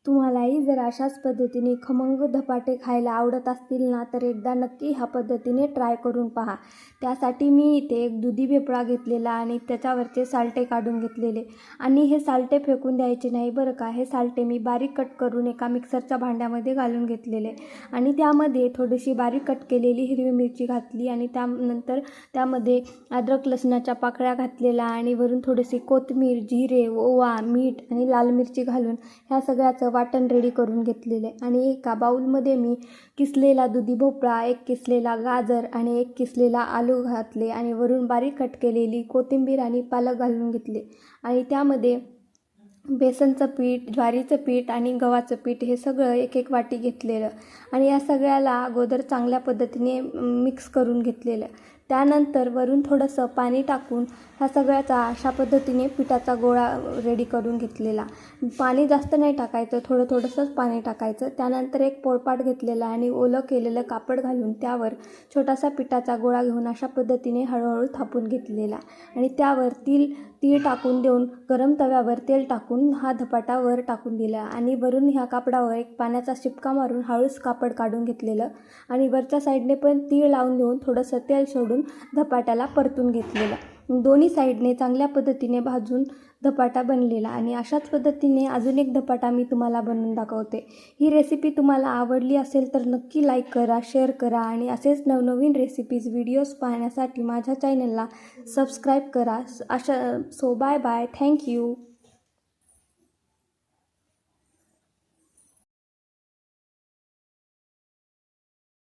तुम्हालाही जर अशाच पद्धतीने खमंग धपाटे खायला आवडत असतील ना, तर एकदा नक्की ह्या पद्धतीने ट्राय करून पहा। त्यासाठी मी इथे एक दुधी भोपळा घेतलेला आणि त्याच्यावरचे सालटे काढून घेतलेले आणि हे सालटे फेकून द्यायचे नाही बरं का। हे सालटे मी बारीक कट करून एका मिक्सरच्या भांड्यामध्ये घालून घेतलेले आणि त्यामध्ये थोडीशी बारीक कट केलेली हिरवी मिरची घातली आणि त्यानंतर त्यामध्ये अद्रक लसणाच्या पाकळ्या घातलेल्या आणि वरून थोडीशी कोथिंबीर, जिरे, ओवा, मीठ आणि लाल मिरची घालून ह्या सगळ्याचं वाटण रेडी करून घेतलेले आणि एका बाउलमध्ये मी किसलेला दुधी भोपळा, एक किसलेला गाजर आणि एक किसलेला आलू घातले आणि वरून बारीक कट केलेली कोथिंबीर आणि पालक घालून घेतले आणि त्यामध्ये बेसनचं पीठ, ज्वारीचं पीठ आणि गव्हाचं पीठ हे सगळं एक एक वाटी घेतलेलं आणि या सगळ्याला अगोदर चांगल्या पद्धतीने मिक्स करून घेतलेलं। त्यानंतर वरून थोडंसं पाणी टाकून ह्या सगळ्याचा अशा पद्धतीने पिठाचा गोळा रेडी करून घेतलेला। पाणी जास्त नाही टाकायचं, थोडंसंच पाणी टाकायचं। त्यानंतर एक पोळपाट घेतलेला आणि ओलं केलेलं कापड घालून त्यावर छोटासा पिठाचा गोळा घेऊन अशा पद्धतीने हळूहळू थापून घेतलेला आणि त्यावर तीळ टाकून देऊन गरम तव्यावर तेल टाकून हा धपाटा वर टाकून दिला आणि वरून ह्या कापडावर एक पाण्याचा शिपका मारून हळूच कापड काढून घेतलेलं आणि वरच्या साईडने पण तीळ लावून देऊन थोडंसं तेल सोडून धपाट्याला परतून घेतलेलं। दोन्ही साईडने चांगल्या पद्धतीने भाजून धपाटा बनलेला आणि अशाच पद्धतीने अजून एक धपाटा मी तुम्हाला बनवून दाखवते। ही रेसिपी तुम्हाला आवडली असेल तर नक्की लाईक करा, शेअर करा आणि असेच नवनवीन रेसिपीज व्हिडिओज पाहण्यासाठी माझ्या चॅनलला सबस्क्राईब करा। So bye bye, thank you.